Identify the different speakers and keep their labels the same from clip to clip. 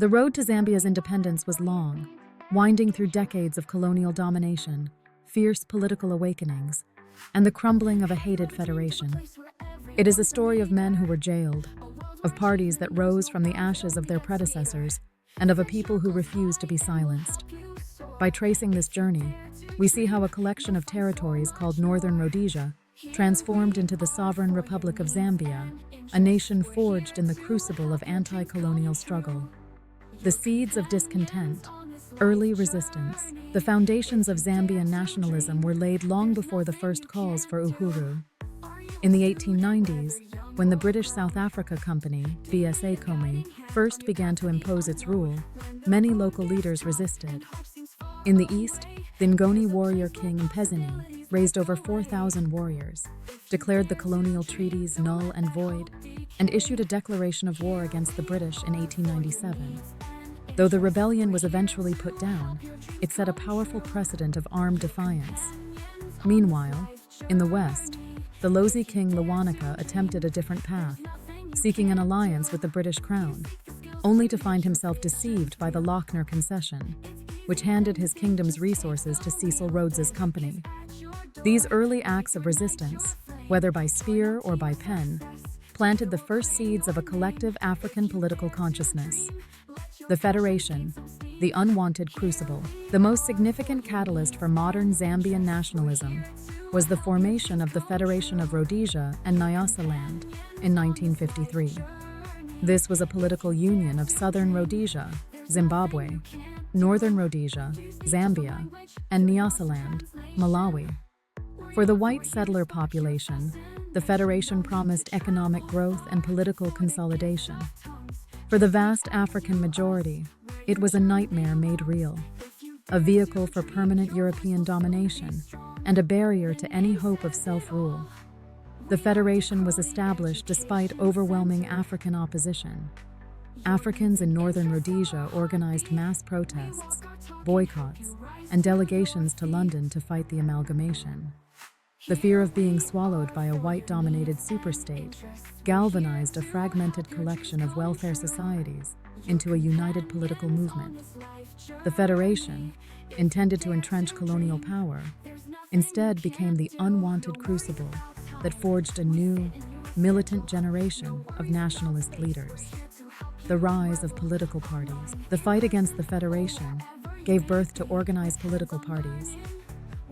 Speaker 1: The road to Zambia's independence was long, winding through decades of colonial domination, fierce political awakenings, and the crumbling of a hated federation. It is a story of men who were jailed, of parties that rose from the ashes of their predecessors, and of a people who refused to be silenced. By tracing this journey, we see how a collection of territories called Northern Rhodesia transformed into the sovereign Republic of Zambia, a nation forged in the crucible of anti-colonial struggle. The seeds of discontent, early resistance, the foundations of Zambian nationalism were laid long before the first calls for Uhuru. In the 1890s, when the British South Africa Company, BSA Company, first began to impose its rule, many local leaders resisted. In the east, the Ngoni warrior king Mpezeni raised over 4,000 warriors, declared the colonial treaties null and void, and issued a declaration of war against the British in 1897. Though the rebellion was eventually put down, it set a powerful precedent of armed defiance. Meanwhile, in the west, the Lozi king Lewanika attempted a different path, seeking an alliance with the British crown, only to find himself deceived by the Lochner concession, which handed his kingdom's resources to Cecil Rhodes's company. These early acts of resistance, whether by spear or by pen, planted the first seeds of a collective African political consciousness. The Federation, the unwanted crucible. The most significant catalyst for modern Zambian nationalism was the formation of the Federation of Rhodesia and Nyasaland in 1953. This was a political union of Southern Rhodesia, Zimbabwe, Northern Rhodesia, Zambia, and Nyasaland, Malawi. For the white settler population, the Federation promised economic growth and political consolidation. For the vast African majority, it was a nightmare made real, a vehicle for permanent European domination, and a barrier to any hope of self-rule. The Federation was established despite overwhelming African opposition. Africans in Northern Rhodesia organized mass protests, boycotts, and delegations to London to fight the amalgamation. The fear of being swallowed by a white-dominated superstate galvanized a fragmented collection of welfare societies into a united political movement. The Federation, intended to entrench colonial power, instead became the unwanted crucible that forged a new, militant generation of nationalist leaders. The rise of political parties. The fight against the Federation gave birth to organized political parties.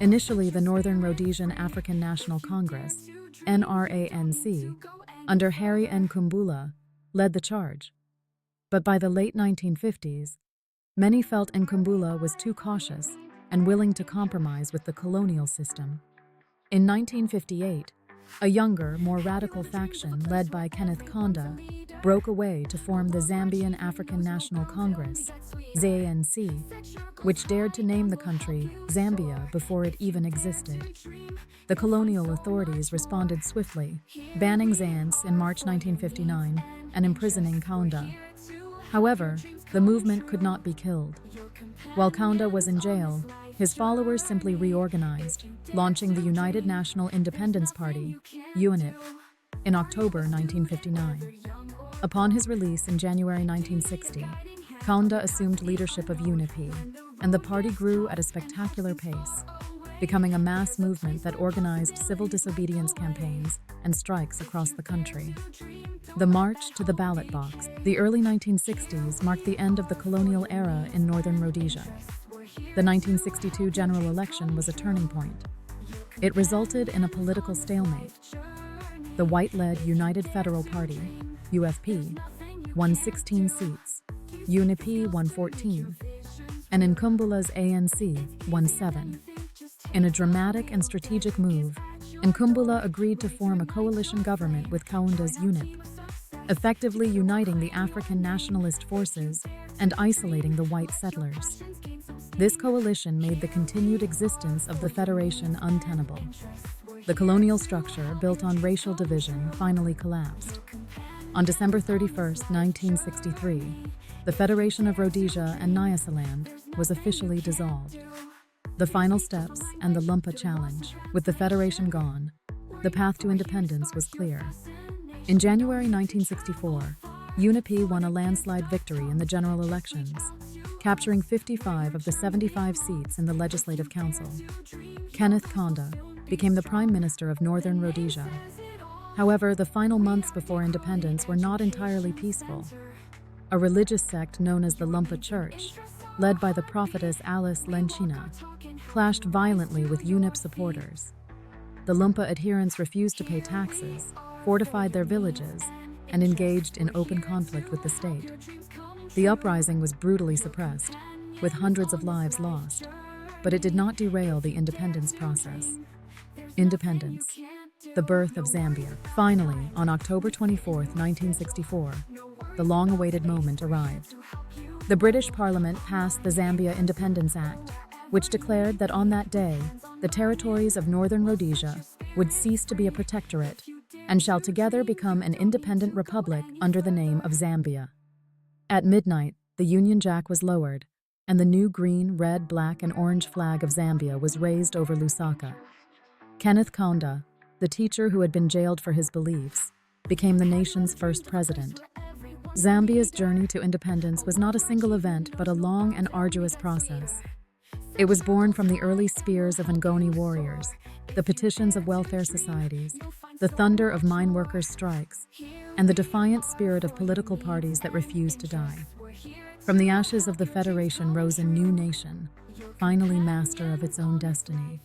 Speaker 1: Initially, the Northern Rhodesian African National Congress, NRANC, under Harry Nkumbula, led the charge. But by the late 1950s, many felt Nkumbula was too cautious and willing to compromise with the colonial system. In 1958, a younger, more radical faction led by Kenneth Kaunda broke away to form the Zambian African National Congress, ZANC, which dared to name the country Zambia before it even existed. The colonial authorities responded swiftly, banning ZANC in March 1959 and imprisoning Kaunda. However, the movement could not be killed. While Kaunda was in jail, his followers simply reorganized, launching the United National Independence Party, UNIP, in October 1959. Upon his release in January 1960, Kaunda assumed leadership of UNIP, and the party grew at a spectacular pace, becoming a mass movement that organized civil disobedience campaigns and strikes across the country. The march to the ballot box. The early 1960s marked the end of the colonial era in Northern Rhodesia. The 1962 general election was a turning point. It resulted in a political stalemate. The white-led United Federal Party, UFP, won 16 seats, UNIP won 14, and Nkumbula's ANC won 7. In a dramatic and strategic move, Nkumbula agreed to form a coalition government with Kaunda's UNIP, effectively uniting the African nationalist forces and isolating the white settlers. This coalition made the continued existence of the Federation untenable. The colonial structure, built on racial division, finally collapsed. On December 31, 1963, the Federation of Rhodesia and Nyasaland was officially dissolved. The final steps and the Lumpa Challenge. With the Federation gone, the path to independence was clear. In January 1964, UNIP won a landslide victory in the general elections, capturing 55 of the 75 seats in the Legislative Council. Kenneth Kaunda became the Prime Minister of Northern Rhodesia. However, the final months before independence were not entirely peaceful. A religious sect known as the Lumpa Church, led by the prophetess Alice Lenchina, clashed violently with UNIP supporters. The Lumpa adherents refused to pay taxes, fortified their villages, and engaged in open conflict with the state. The uprising was brutally suppressed, with hundreds of lives lost, but it did not derail the independence process. Independence, the birth of Zambia. Finally, on October 24, 1964, the long-awaited moment arrived. The British Parliament passed the Zambia Independence Act, which declared that on that day, the territories of Northern Rhodesia would cease to be a protectorate and shall together become an independent republic under the name of Zambia. At midnight, the Union Jack was lowered, and the new green, red, black, and orange flag of Zambia was raised over Lusaka. Kenneth Kaunda, the teacher who had been jailed for his beliefs, became the nation's first president. Zambia's journey to independence was not a single event, but a long and arduous process. It was born from the early spears of Ngoni warriors, the petitions of welfare societies, the thunder of mine workers' strikes, and the defiant spirit of political parties that refused to die. From the ashes of the Federation rose a new nation, finally master of its own destiny.